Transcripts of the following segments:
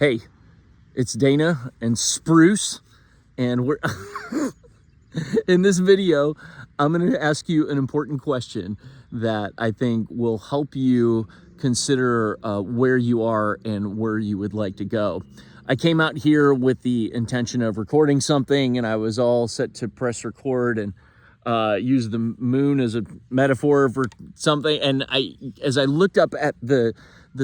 Hey, it's Dana and Spruce, and we're in this video. I'm going to ask you an important question that I think will help you consider where you are and where you would like to go. I came out here with the intention of recording something, and I was all set to press record and use the moon as a metaphor for something. And as I looked up at the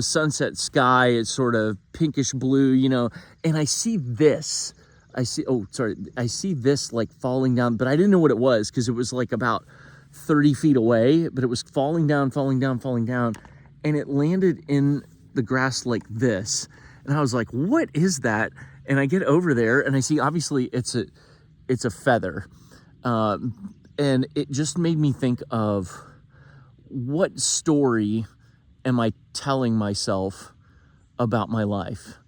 sunset sky, it's sort of pinkish blue, and I see this. I see this like falling down, but I didn't know what it was because it was like about 30 feet away, but it was falling down, and it landed in the grass like this. And I was like, what is that? And I get over there and I see, obviously it's a feather. And it just made me think of, what story am I telling myself about my life?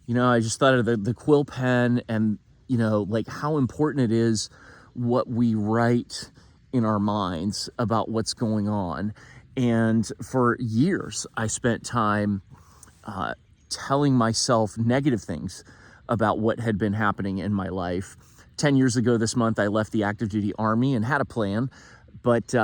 I just thought of the quill pen and, like how important it is what we write in our minds about what's going on. And for years, I spent time telling myself negative things about what had been happening in my life. 10 years ago this month, I left the active duty Army and had a plan, but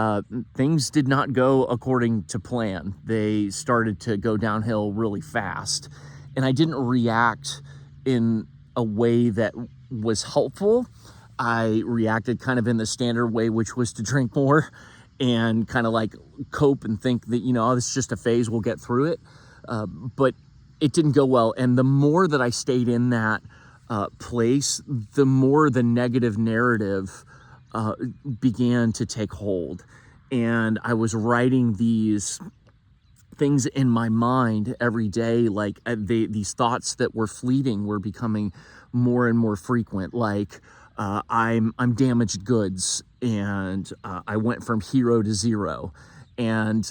things did not go according to plan. They started to go downhill really fast, and I didn't react in a way that was helpful. I reacted kind of in the standard way, which was to drink more and kind of like cope and think that, oh, this is just a phase, we'll get through it. But it didn't go well. And the more that I stayed in that place, the more the negative narrative began to take hold. And I was writing these things in my mind every day, like these thoughts that were fleeting were becoming more and more frequent, like I'm damaged goods, and I went from hero to zero. And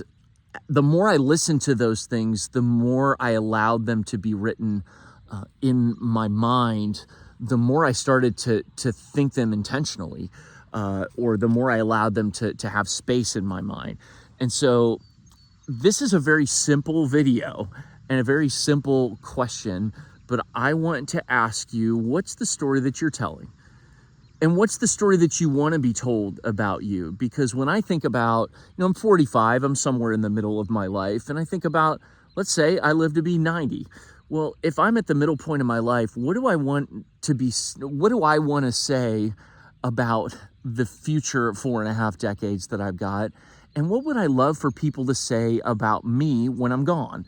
the more I listened to those things, the more I allowed them to be written in my mind, the more I started to think them intentionally, or the more I allowed them to have space in my mind. And so this is a very simple video and a very simple question, but I want to ask you, what's the story that you're telling? And what's the story that you want to be told about you? Because when I think about, I'm 45, I'm somewhere in the middle of my life, and I think about, let's say I live to be 90. Well, if I'm at the middle point of my life, what do I want to say about the future 4.5 decades that I've got? And what would I love for people to say about me when I'm gone?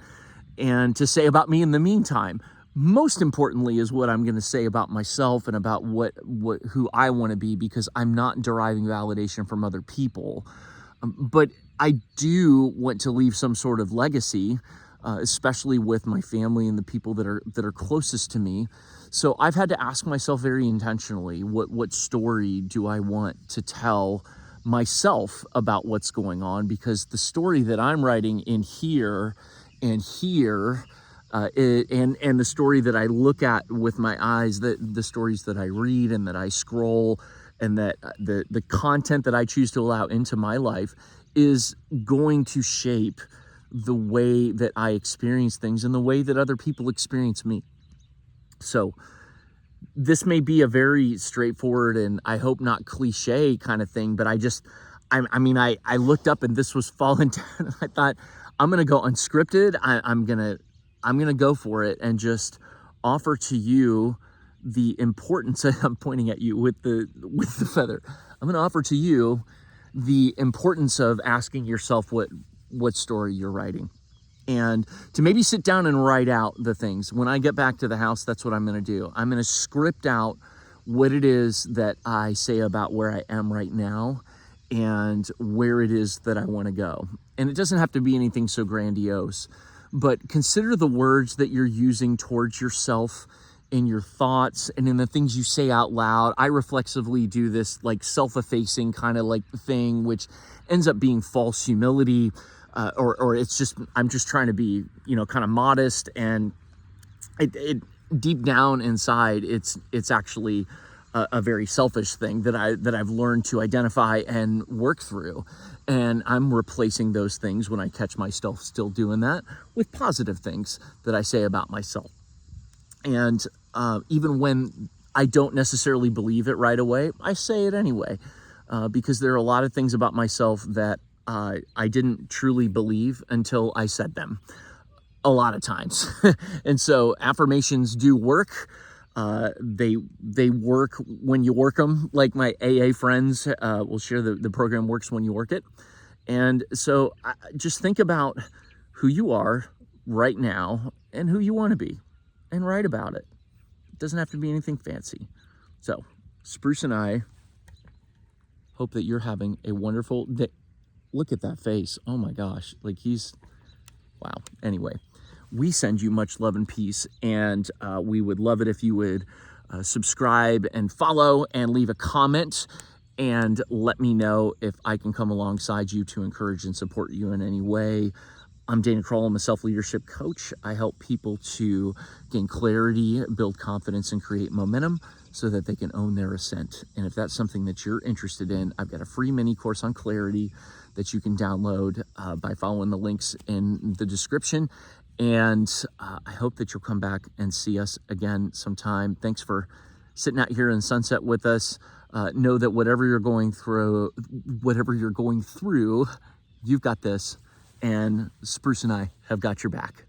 And to say about me in the meantime? Most importantly is what I'm going to say about myself and about who I want to be, because I'm not deriving validation from other people. But I do want to leave some sort of legacy, especially with my family and the people that are closest to me. So I've had to ask myself very intentionally, what story do I want to tell myself about what's going on? Because the story that I'm writing in here and here, and the story that I look at with my eyes, the stories that I read and that I scroll, and that the content that I choose to allow into my life is going to shape the way that I experience things and the way that other people experience me. So this may be a very straightforward and I hope not cliche kind of thing, but I looked up and this was falling down. I thought, I'm going to go unscripted. I'm going to go for it and just offer to you the importance. I'm pointing at you with the feather. I'm going to offer to you the importance of asking yourself what story you're writing, and to maybe sit down and write out the things. When I get back to the house, that's what I'm going to do. I'm going to script out what it is that I say about where I am right now and where it is that I want to go. And it doesn't have to be anything so grandiose, but consider the words that you're using towards yourself in your thoughts and in the things you say out loud. I reflexively do this like self-effacing kind of like thing, which ends up being false humility, or it's just, I'm just trying to be, kind of modest, and it deep down inside, it's actually a very selfish thing that I've learned to identify and work through. And I'm replacing those things when I catch myself still doing that with positive things that I say about myself. And even when I don't necessarily believe it right away, I say it anyway, because there are a lot of things about myself that I didn't truly believe until I said them a lot of times. And so affirmations do work. They work when you work them. Like my AA friends will share, the program works when you work it. And so just think about who you are right now and who you want to be, and write about it. It doesn't have to be anything fancy. So Spruce and I hope that you're having a wonderful day. Look at that face. Oh my gosh. Like wow. Anyway, we send you much love and peace, and we would love it if you would subscribe and follow and leave a comment and let me know if I can come alongside you to encourage and support you in any way. I'm Dana Kroll. I'm a self-leadership coach. I help people to gain clarity, build confidence, and create momentum so that they can own their ascent. And if that's something that you're interested in, I've got a free mini course on clarity that you can download by following the links in the description. And I hope that you'll come back and see us again sometime. Thanks for sitting out here in the sunset with us. Know that whatever you're going through, you've got this. And Spruce and I have got your back.